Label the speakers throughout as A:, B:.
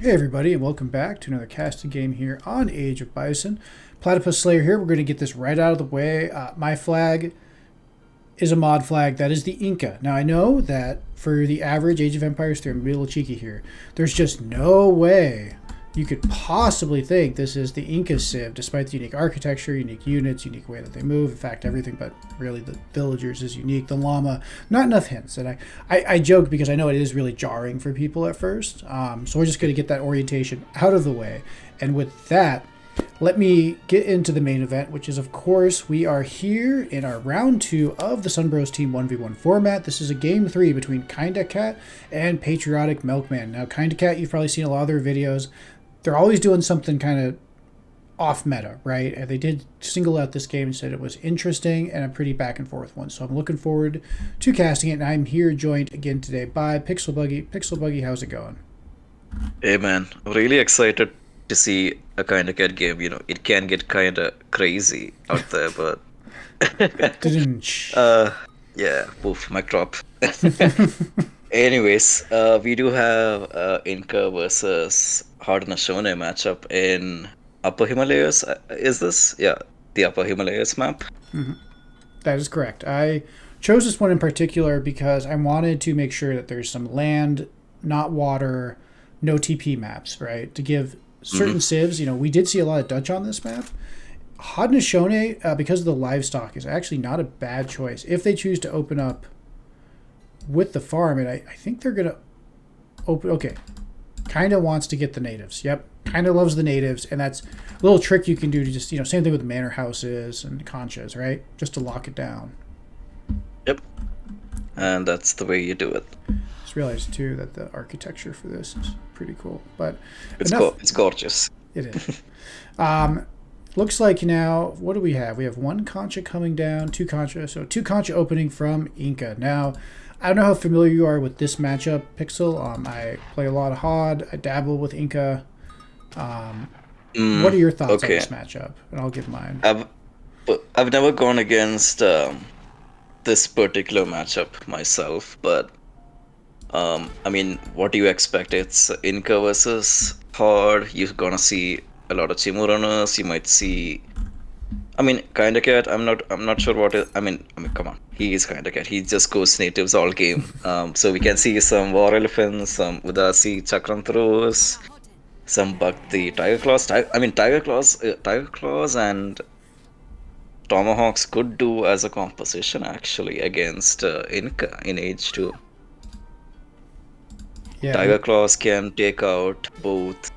A: Hey everybody, and welcome back to another casting game here on Age of Bison. Platypus Slayer here. We're going to get this right out of the way. My flag is a mod flag. That is the Inca. Now I know that for the average Age of Empires 3, I'm a little cheeky here. There's just no way you could possibly think this is the Inca Civ, despite the unique architecture, unique units, unique way that they move. In fact, everything but really the villagers is unique. The llama, not enough hints. And I joke because I know it is really jarring for people at first. So we're just going to get that orientation out of the way. And with that, let me get into the main event, which is, of course, we are here in our round 2 of the Sunbros Team 1v1 format. This is a game 3 between Kinda Cat and Patriotic Milkman. Now, Kinda Cat, you've probably seen a lot of their videos. They're always doing something kind of off meta, right? And they did single out this game and said it was interesting and a pretty back and forth one. So I'm looking forward to casting it. And I'm here joined again today by Pixelbuggy. Pixelbuggy, how's it going?
B: Hey man, really excited to see a kind of cat game. It can get kind of crazy out there, but yeah, poof, mic drop. Anyways, we do have Inca versus Haude matchup in Upper Himalayas. Is this? Yeah, the Upper Himalayas map.
A: Mm-hmm. That is correct. I chose this one in particular because I wanted to make sure that there's some land, not water, no TP maps, right? To give certain civs, we did see a lot of Dutch on this map. Haudenosaunee, because of the livestock, is actually not a bad choice if they choose to open up with the farm. And I think they're going to open. Okay. Kind of wants to get the natives. Yep. Kind of loves the natives. And that's a little trick you can do to just, same thing with the manor houses and conchas, right? Just to lock it down.
B: Yep. And that's the way you do it.
A: Just realized too that the architecture for this is pretty cool. But
B: it's gorgeous.
A: It is. Looks like now, what do we have? We have one concha coming down, two concha. So two concha opening from Inca. Now, I don't know how familiar you are with this matchup, Pixel. I play a lot of Haude. I dabble with Inca. What are your thoughts on this matchup? And I'll give mine.
B: I've never gone against this particular matchup myself, but what do you expect? It's Inca versus Haude. You're gonna see a lot of Chimu runners. You might see. Kinda Cat. I'm not sure what it. Come on. He is Kinda Cat. He just goes natives all game. So we can see some War Elephants, some Udasi Chakram throws, some Bhakti Tiger Claws. Tiger Claws and Tomahawks could do as a composition actually against Inca in Age 2. Yeah. Tiger Claws can take out both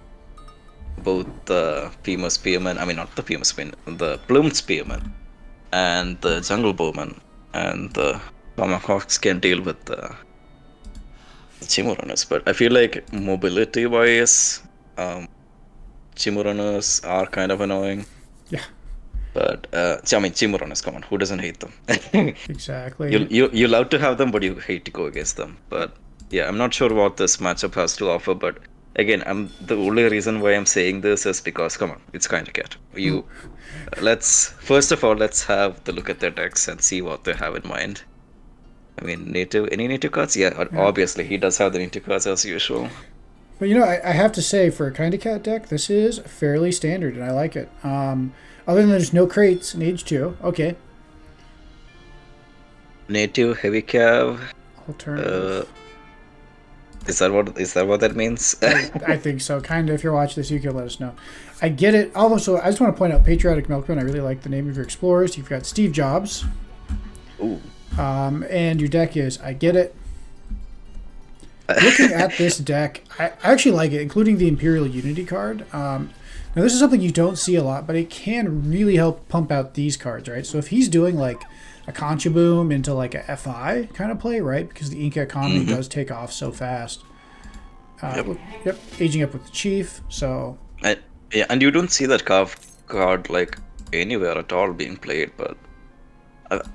B: the femur spearmen, not the femur spearmen, the plumed spearmen, and the jungle bowmen, and the tomahawks can deal with the Chimu runners. But I feel like mobility wise, Chimu runners are kind of annoying.
A: Yeah.
B: But Chimu runners, come on, who doesn't hate them?
A: Exactly.
B: You love to have them, but you hate to go against them. But yeah, I'm not sure what this matchup has to offer, but again, the only reason why I'm saying this is because, come on, it's Kinda Cat. First of all, let's have the look at their decks and see what they have in mind. Any native cards? Yeah, obviously, he does have the native cards as usual.
A: But I have to say, for a Kinda Cat deck, this is fairly standard, and I like it. Other than there's no crates in Age 2. Okay.
B: Native, heavy cav.
A: Alternative.
B: Is that what that means?
A: I think so. Kind of. If you're watching this, you can let us know. I get it. Also, I just want to point out Patriotic Milkman. I really like the name of your explorers. You've got Steve Jobs.
B: Ooh.
A: And your deck is, I get it. Looking at this deck, I actually like it, including the Imperial Unity card. Now, this is something you don't see a lot, but it can really help pump out these cards, right? So if he's doing like a Concha Boom into like a FI kind of play, right? Because the Inca economy does take off so fast. Yep. Aging up with the Chief, so...
B: and you don't see that card like anywhere at all being played, but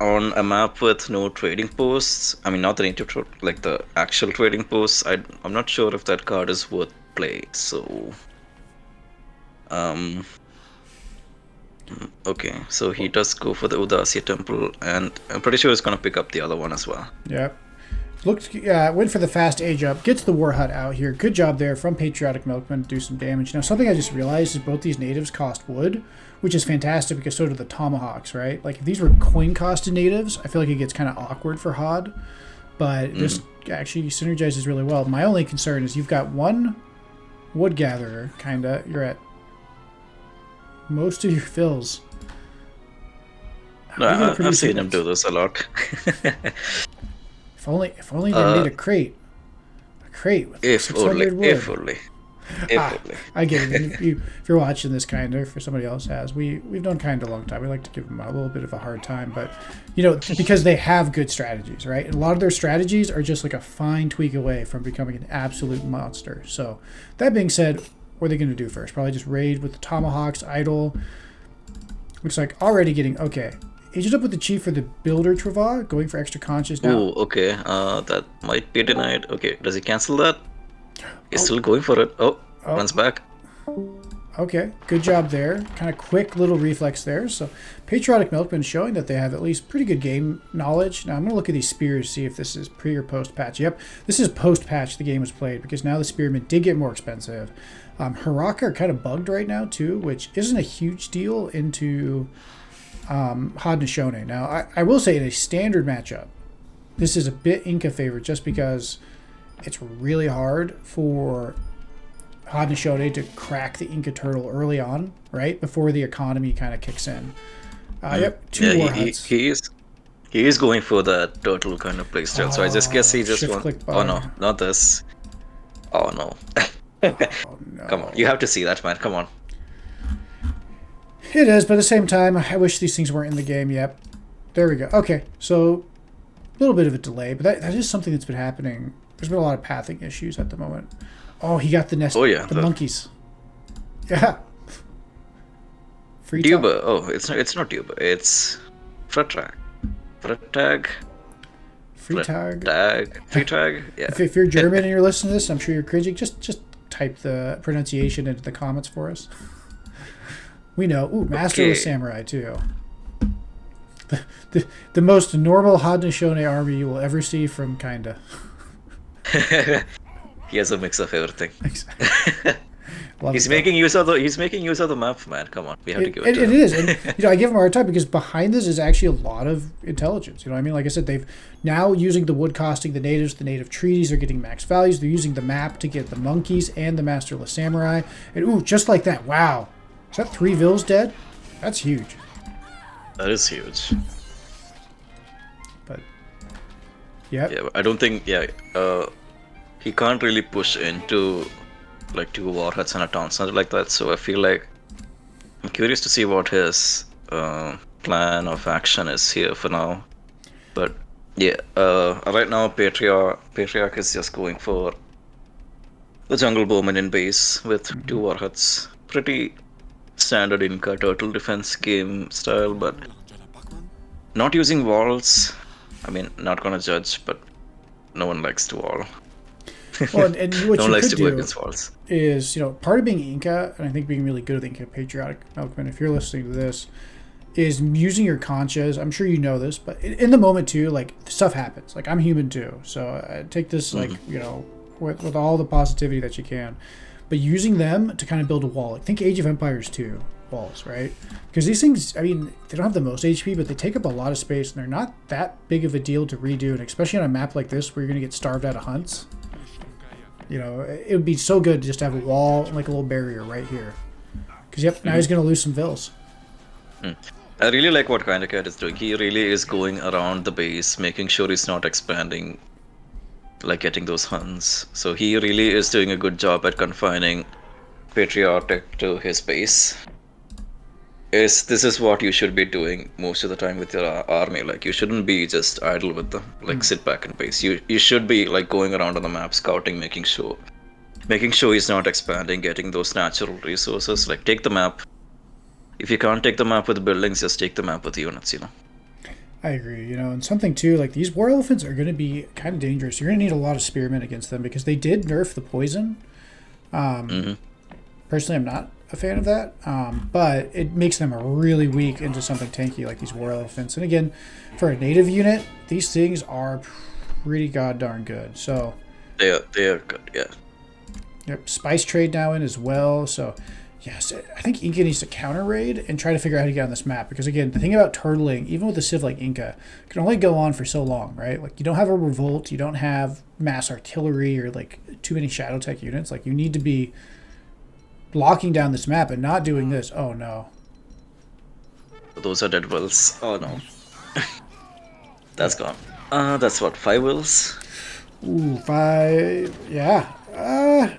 B: on a map with no trading posts, not the native, like the actual trading posts, I'm not sure if that card is worth play, so... Okay, so he does go for the Udasi Temple, and I'm pretty sure he's gonna pick up the other one as well.
A: Yep. Went for the fast age up, gets the war hut out here. Good job there from Patriotic Milkman to do some damage. Now, something I just realized is both these natives cost wood, which is fantastic because so do the tomahawks, right? Like, if these were coin-costed natives, I feel like it gets kind of awkward for Haude, but this actually synergizes really well. My only concern is you've got one wood gatherer, kind of. You're at most of your fills.
B: No, I've seen him do this a lot.
A: If only they made a crate. A crate with 600 wood.
B: If only.
A: I get it. If you're watching this, kind of, for somebody else has, we've known kind of a long time. We like to give them a little bit of a hard time, but because they have good strategies, right? And a lot of their strategies are just like a fine tweak away from becoming an absolute monster. So that being said, what are they going to do first? Probably just raid with the tomahawks, idle. Looks like already getting okay. Aged up with the chief for the builder Travaux, going for extra conscious now.
B: Oh, okay. That might be denied. Okay, does he cancel that? He's still going for it. Runs back.
A: Okay, good job there. Kind of quick little reflex there. So Patriotic Milkman showing that they have at least pretty good game knowledge. Now I'm going to look at these spears, see if this is pre or post patch. Yep, this is post patch the game was played because now the spearmen did get more expensive. Haraka are kind of bugged right now too, which isn't a huge deal into Haudenosaunee. Now I will say in a standard matchup, this is a bit Inca favored just because it's really hard for Haudenosaunee to crack the Inca turtle early on, right? Before the economy kind of kicks in. Yep, two war huts.
B: He is going for that turtle kind of playstyle, so I just guess he just wants... Oh no, not this. Oh no.
A: No.
B: Come on, you have to see that, man. Come on.
A: It is, but at the same time, I wish these things weren't in the game yet. There we go. Okay, so a little bit of a delay, but that is something that's been happening. There's been a lot of pathing issues at the moment. Oh, he got the nest.
B: Oh yeah,
A: the monkeys. Yeah.
B: Free Tuba. Oh, it's not Tuba. It's Frettag. Frettag. Freetag. Yeah.
A: If you're German and you're listening to this, I'm sure you're cringing. Just type the pronunciation into the comments for us. We know. Ooh, Masterless Samurai too. The most normal Haudenosaunee army you will ever see from kinda.
B: He has a mix of everything.
A: Exactly.
B: He's making use of the map, man. Come on, we have to give it to him.
A: It is, and I give him a hard time because behind this is actually a lot of intelligence. You know what I mean? Like I said, they've now using the wood costing the natives, the native treaties are getting max values. They're using the map to get the monkeys and the Masterless Samurai. And ooh, just like that, wow. Is that 3 vills dead? That's huge.
B: That is huge.
A: But yeah,
B: I don't think he can't really push into like 2 war huts and a town center like that. So I feel like I'm curious to see what his plan of action is here for now. But yeah, right now Patriarch is just going for the jungle bowman in base with 2 war huts. Pretty standard Inca turtle defense game style, but not using walls. I mean, not gonna judge, but no one likes to wall.
A: Well, and what
B: no
A: you
B: one likes
A: could
B: to go
A: do
B: against walls.
A: Is, part of being Inca, and I think being really good at the Inca Patriotic Milkman, if you're listening to this, is using your conscious. I'm sure you know this, but in the moment too, like, stuff happens. Like, I'm human too, so I take this with all the positivity that you can. But using them to kind of build a wall. Like, think Age of Empires 2 walls, right? Because these things, I mean, they don't have the most HP, but they take up a lot of space, and they're not that big of a deal to redo, and especially on a map like this where you're going to get starved out of hunts. It would be so good to just have a wall and like a little barrier right here. Because, now he's going to lose some vills.
B: I really like what Kinda Cat is doing. He really is going around the base, making sure he's not expanding, like getting those hunts. So he really is doing a good job at confining Patriotic to his base. This is what you should be doing most of the time with your army. Like, you shouldn't be just idle with them, like sit back in base. You should be like going around on the map, scouting, making sure he's not expanding, getting those natural resources. Like, take the map. If you can't take the map with buildings, just take the map with units.
A: I agree. And something too, like, these war elephants are going to be kind of dangerous. You're going to need a lot of spearmen against them because they did nerf the poison. Personally, I'm not a fan of that, but it makes them really weak into something tanky like these war elephants. And again, for a native unit, these things are pretty god darn good. So
B: they are good. Yeah.
A: yep, spice trade now in as well. So yes, I think Inca needs to counter raid and try to figure out how to get on this map because again, the thing about turtling, even with a civ like Inca, can only go on for so long, right? Like you don't have a revolt, you don't have mass artillery or like too many shadow tech units. Like you need to be locking down this map and not doing this. Oh no.
B: Those are dead wills. Oh no. That's gone. That's what, 5 wills?
A: Ooh, 5. Yeah.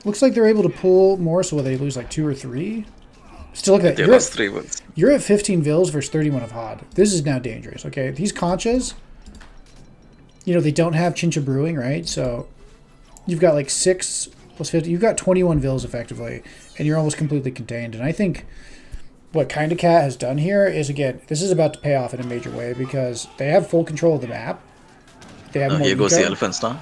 A: Looks like they're able to pull more, so will they lose like 2 or 3? Still look at
B: They
A: that.
B: lost 3 wills.
A: You're at 15 Vils versus 31 of Haude. This is now dangerous, okay? These conchas, you know, they don't have Chincha Brewing, right? So you've got like 6 plus 50. You've got 21 Vils effectively, and you're almost completely contained. And I think what Kinda Cat has done here is, again, this is about to pay off in a major way because they have full control of the map. They have more
B: Here goes the
A: eco.
B: elephants now.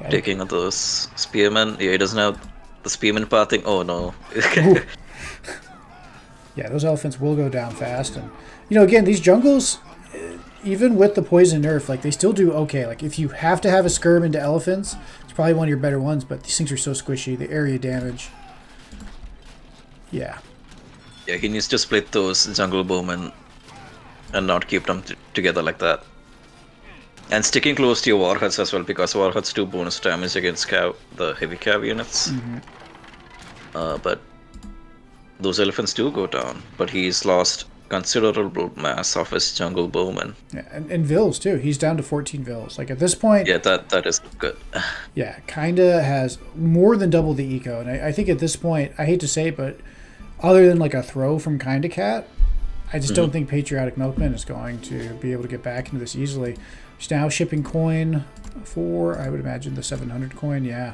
A: Yeah.
B: Taking out those spearmen. Yeah, he doesn't have the spearman pathing. Oh no.
A: Yeah, those elephants will go down fast. And, you know, again, these jungles, even with the poison nerf, like, they still do okay. Like, if you have to have a skirm into elephants, it's probably one of your better ones, but these things are so squishy. The area damage. Yeah.
B: Yeah, he needs to split those jungle bowmen and not keep them together like that. And sticking close to your warheads as well, because warheads do bonus damage against the heavy cav units. But those elephants do go down, but he's lost considerable mass of his jungle bowmen.
A: Yeah, and Vils, too. He's down to 14 Vils. Like, at this point...
B: Yeah, that is good.
A: Yeah, kinda has more than double the eco. And I think at this point, I hate to say it, but other than, like, a throw from Kinda Cat, I just don't think Patriotic Milkman is going to be able to get back into this easily. He's now shipping coin for, I would imagine, the 700 coin, yeah.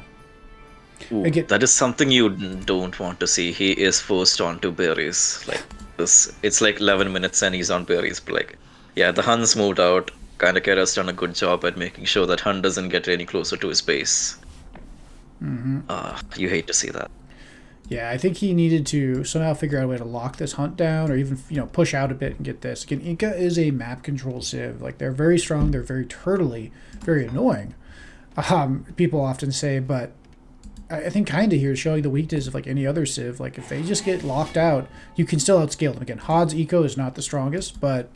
B: Ooh, that is something you don't want to see. He is forced onto berries. Like this, it's like 11 minutes and he's on berries. But like, yeah, the Huns moved out. Kinda Cat has done a good job at making sure that Hun doesn't get any closer to his base. You hate to see that.
A: Yeah, I think he needed to somehow figure out a way to lock this hunt down or even, you know, push out a bit and get this. Again, Inca is a map control civ. Like, they're very strong, they're very turtley, very annoying. People often say, but I think kind of here is showing the weakness of, like, any other civ. Like, if they just get locked out, you can still outscale them. Again, Haude's eco is not the strongest, but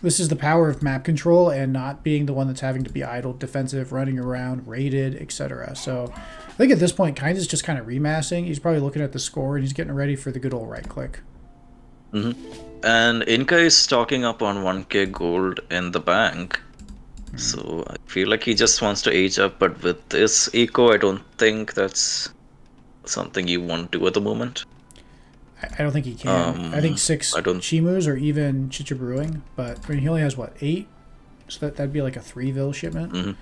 A: this is the power of map control and not being the one that's having to be idle, defensive, running around, raided, etc. So I think at this point, Kinda's just kind of remassing. He's probably looking at the score and he's getting ready for the good old right click.
B: And Inca is stocking up on 1k gold in the bank. So I feel like he just wants to age up, but with this eco, I don't think that's something you want to do at the moment.
A: I don't think he can. I think 6 Chimus or even Chicha Brewing, but I mean, he only has, what, 8? So that'd be like a 3-vil shipment.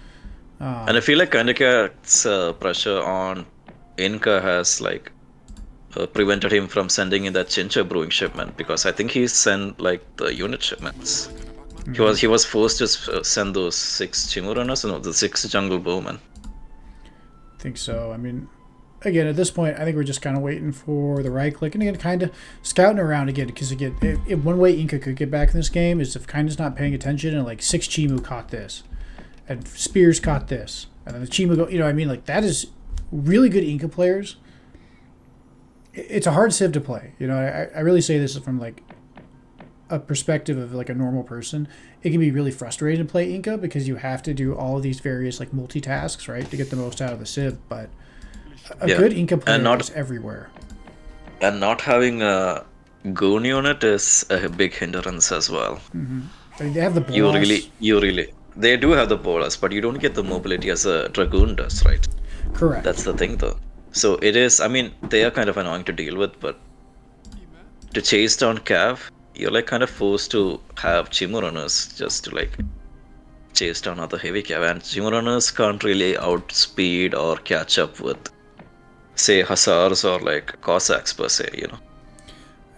B: And I feel like Kinda Cat's pressure on Inca has like prevented him from sending in that Chincha Brewing shipment, because I think he sent like the unit shipments. He was forced to send those 6 Chimuranus and the 6 jungle bowmen.
A: I think so. I mean, again, at this point, I think we're just kind of waiting for the right click. And again, kind of scouting around again. Because again, if one way Inca could get back in this game is if Kinda's not paying attention and like 6 Chimu caught this. And Spears caught this. And then the Chimu go, you know what I mean? Like, that is really good Inca players. It's a hard civ to play. You know, I really say this from like a perspective of like a normal person. It can be really frustrating to play Inca because you have to do all of these various like multitasks, right, to get the most out of the civ. But a good Inca player is everywhere.
B: And not having a goon unit is a big hindrance as well.
A: I mean, they have the bolas.
B: They do have the bolas, but you don't get the mobility as a dragoon does, right?
A: Correct.
B: That's the thing, though. So it is. I mean, they are kind of annoying to deal with, but to chase down Cav, you're like kind of forced to have Chimuranus just to like chase down other heavy Cav, and Chimuranus can't really outspeed or catch up with, say, Hussars or like Cossacks per se, you know.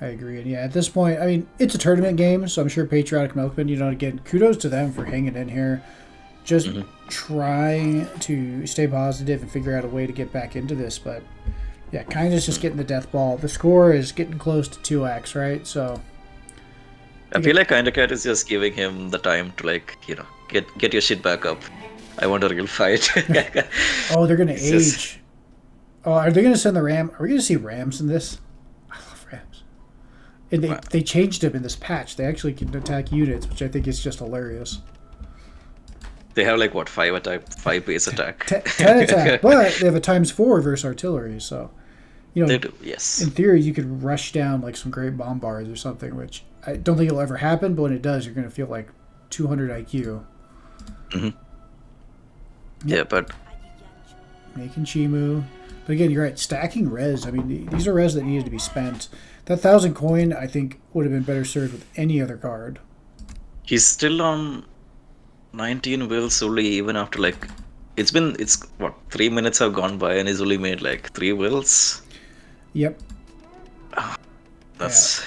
A: I agree. And yeah, at this point, I mean, it's a tournament game, so I'm sure Patriotic Milkman, you know, again, kudos to them for hanging in here. Just trying to stay positive and figure out a way to get back into this. But yeah, kind of just getting the death ball. The score is getting close to 2x, right? So
B: I feel like Kinda Cat is just giving him the time to like, you know, Get your shit back up. I want a real fight.
A: Oh, they're gonna
B: It's just
A: age. Oh, are they gonna send the ram? Are we gonna see rams in this? I love rams. And they changed them in this patch. They actually can attack units, which I think is just hilarious.
B: they have like what 5 base attack.
A: 10 attack, but they have a ×4 versus artillery, so
B: They do, yes.
A: in theory you could rush down like some great bombards or something, which I don't think it'll ever happen, but when it does, you're gonna feel like 200 IQ.
B: Mm-hmm. Yeah, but
A: Making Chimu. But again, you're right. Stacking res. I mean, these are res that needed to be spent. That 1,000 coin, I think, would have been better served with any other card.
B: he's still on 19 wills only, even after like it's what 3 minutes have gone by and he's only made like 3 wills.
A: Yep.
B: That's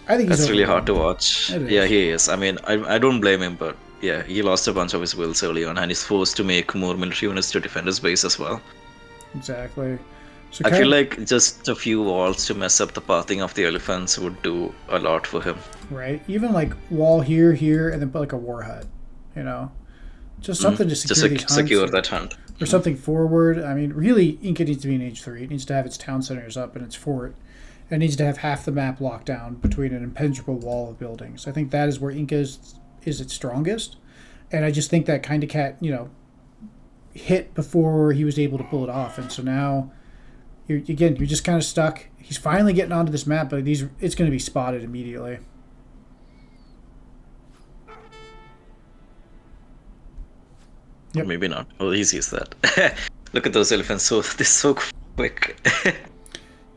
A: I think
B: that's really hard to watch.
A: It is.
B: Yeah, he is. I mean, I don't blame him, but yeah, he lost a bunch of his wills early on, and he's forced to make more military units to defend his base as well.
A: Exactly. So
B: I feel like just a few walls to mess up the pathing of the elephants would do a lot for him.
A: right, even like wall here, and then put like a war hut. You know, just something to secure these hunts.
B: Secure that hunt.
A: Or something forward. I mean, really, Inca needs to be in Age 3. It needs to have its town centers up and its fort. It needs to have half the map locked down between an impenetrable wall of buildings. I think that is where Inca is its strongest. And I just think that Kind of Cat, hit before he was able to pull it off. And so now, you're just kind of stuck. He's finally getting onto this map, but it's going to be spotted immediately.
B: Yep. Maybe not. Oh, he sees that. Look at those elephants. They're so quick.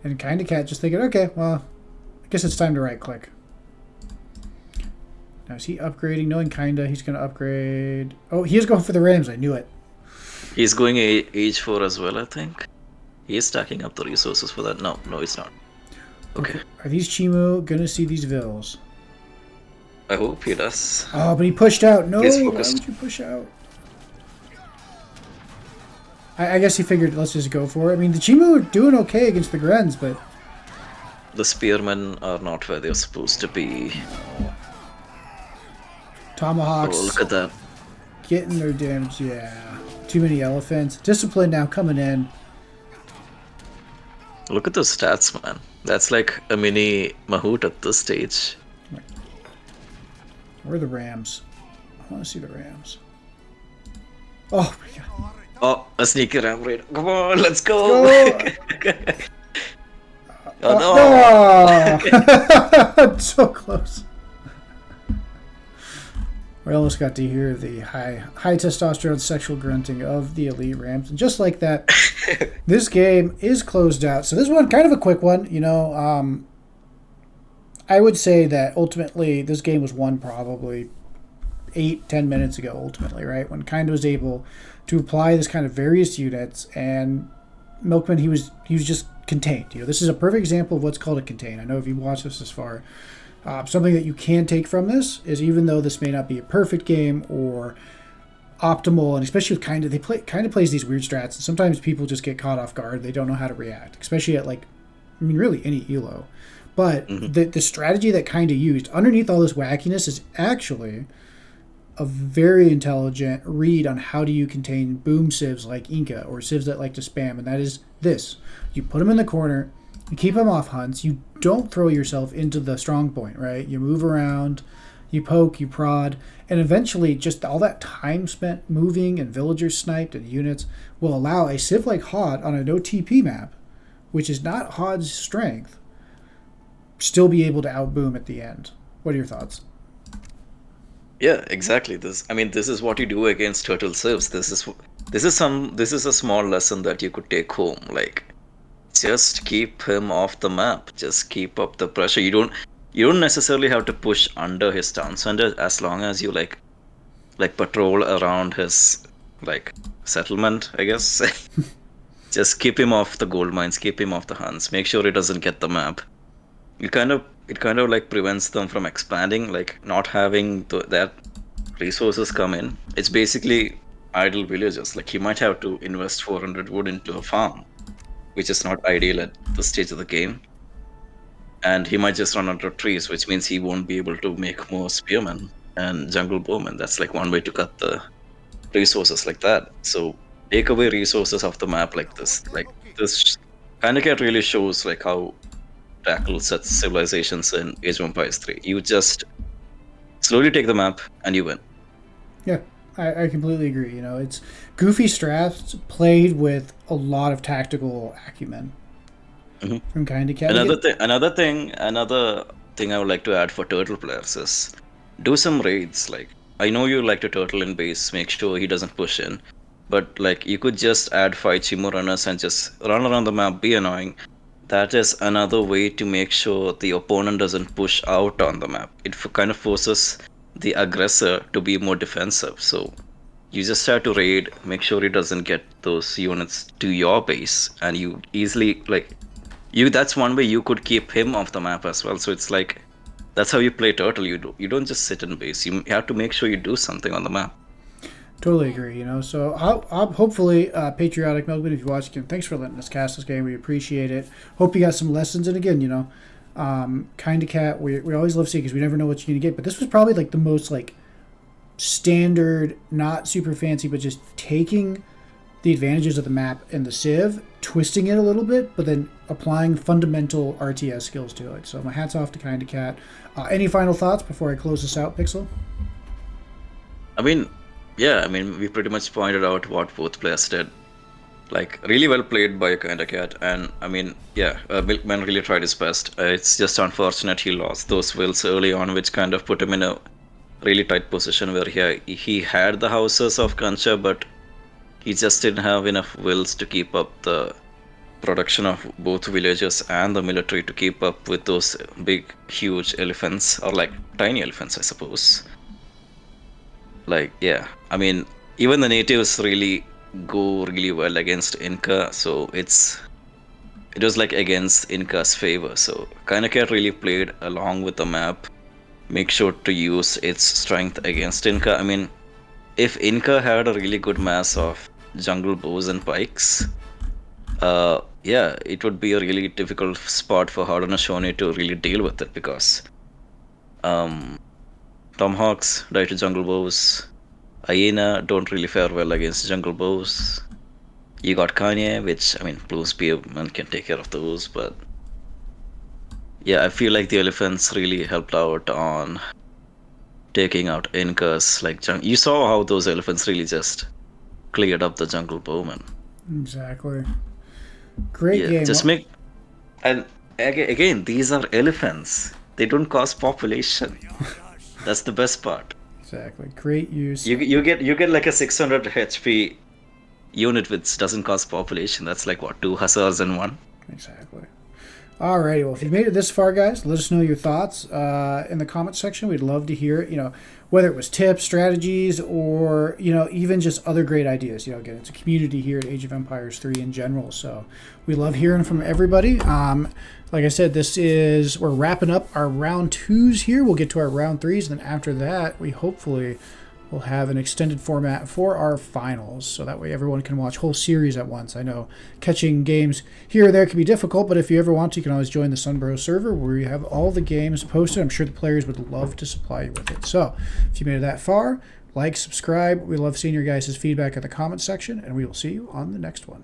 A: And Kind of Cat just thinking, okay, well, I guess it's time to right click. Now is he upgrading? Knowing Kinda, he's going to upgrade. Oh, he is going for the Rams. I knew it.
B: He's going Age 4 as well, I think. He is stacking up the resources for that. No, it's not. Okay.
A: Are these Chimu going to see these Vills?
B: I hope he does.
A: Oh, but he pushed out. No,
B: He's
A: why
B: focused.
A: would you push out? I guess he figured, let's just go for it. I mean, the Chimu are doing okay against the Grens, but...
B: The spearmen are not where they're supposed to be.
A: Tomahawks.
B: Oh, look at that.
A: Getting their damage, yeah. Too many elephants. Discipline now coming in.
B: Look at those stats, man. That's like a mini Mahout at this stage.
A: Where are the Rams? I want to see the Rams. Oh, my God.
B: Oh, a sneaky ram raid. Come on, let's go. Oh,
A: no. So close. We almost got to hear the high testosterone sexual grunting of the elite Rams. And just like that, this game is closed out. So this one, kind of a quick one. I would say that ultimately this game was won probably 8-10 minutes ago, ultimately, right? When Kind of was able to apply this kind of various units, and Milkman, he was just contained. This is a perfect example of what's called a contain. I know if you watched this far, something that you can take from this is, even though this may not be a perfect game or optimal, and especially with Kind of, Kind of plays these weird strats, and sometimes people just get caught off guard. They don't know how to react, especially at really any elo. But the strategy that Kind of used underneath all this wackiness is actually a very intelligent read on how do you contain boom civs like Inca, or civs that like to spam, and that is this. You put them in the corner, you keep them off hunts, you don't throw yourself into the strong point, right? You move around, you poke, you prod, and eventually just all that time spent moving and villagers sniped and units will allow a civ like Haude on a no TP map, which is not Haude's strength, still be able to outboom at the end. What are your thoughts?
B: yeah, exactly. This is what you do against turtle civs. This is a small lesson that you could take home. Like, just keep him off the map. Just keep up the pressure. You don't necessarily have to push under his town center, as long as you like patrol around his settlement, I guess. Just keep him off the gold mines, keep him off the hunts, make sure he doesn't get the map. It kind of prevents them from expanding, not having that resources come in. It's basically idle villagers. He might have to invest 400 wood into a farm, which is not ideal at this stage of the game. And he might just run out of trees, which means he won't be able to make more spearmen. and jungle bowmen. That's like one way to cut the resources like that. So take away resources of the map like this. Like this kind of get really shows like how tackle such civilizations in Age of Empires 3. You just slowly take the map and you win.
A: Yeah, I completely agree. You know, it's goofy strats played with a lot of tactical acumen
B: Hmm.
A: from kind of cat. Again,
B: Another thing I would like to add for turtle players is do some raids. Like I know you like to turtle in base, make sure he doesn't push in, but like you could just add 5 Chimo runners and just run around the map, be annoying. That is another way to make sure the opponent doesn't push out on the map. It kind of forces the aggressor to be more defensive. So you just have to raid, make sure he doesn't get those units to your base, and you easily like you. That's one way you could keep him off the map as well. So it's like that's how you play turtle. You don't just sit in base. You have to make sure you do something on the map.
A: totally agree. You know, so I'll hopefully patriotic Melvin, if you watch again, thanks for letting us cast this game. We appreciate it. Hope you got some lessons. And again, you know, kind of cat. We always love seeing because we never know what you're gonna get. But this was probably like the most like standard, not super fancy, but just taking the advantages of the map and the Civ, twisting it a little bit, but then applying fundamental RTS skills to it. So my hat's off to Kinda Cat. Any final thoughts before I close this out, Pixel?
B: I mean, yeah. I mean, we pretty much pointed out what both players did. Like really well played by Kinda Cat, and I mean, yeah, Milkman really tried his best. It's just unfortunate he lost those wills early on, which kind of put him in a really tight position where he had the houses of Kancha, but he just didn't have enough wills to keep up the production of both villagers and the military to keep up with those big, huge elephants, or like tiny elephants, I suppose. Like, yeah, I mean, even the natives really go really well against Inca, so it was like against Inca's favor. So Kainakat really played along with the map, make sure to use its strength against Inca. I mean, if Inca had a really good mass of jungle bows and pikes, yeah, it would be a really difficult spot for Haudenosaunee to really deal with it because um, Tomahawks die to jungle bows. Hyena don't really fare well against jungle bows. You got Kanye, which I mean, Blue Spearman can take care of those, but yeah, I feel like the elephants really helped out on taking out Incas. Like you saw how those elephants really just cleared up the jungle bowman.
A: Exactly. Great
B: Yeah,
A: game.
B: just make and again, these are elephants. They don't cause population. That's the best part.
A: Exactly. Great use.
B: You get like a 600 HP unit which doesn't cause population. That's like what, two hussars in one.
A: Exactly. Alrighty, well, if you made it this far, guys, let us know your thoughts in the comments section. We'd love to hear it. You know, whether it was tips, strategies, or you know, even just other great ideas. You know, again, it's a community here at Age of Empires 3 in general, so we love hearing from everybody. Like I said, we're wrapping up our round 2s here. We'll get to our round 3s, and then after that, we hopefully we'll have an extended format for our finals, so that way everyone can watch whole series at once. I know catching games here or there can be difficult, but if you ever want to, you can always join the Sunbros server where you have all the games posted. I'm sure the players would love to supply you with it. So if you made it that far, like, subscribe. We love seeing your guys' feedback in the comments section, and we will see you on the next one.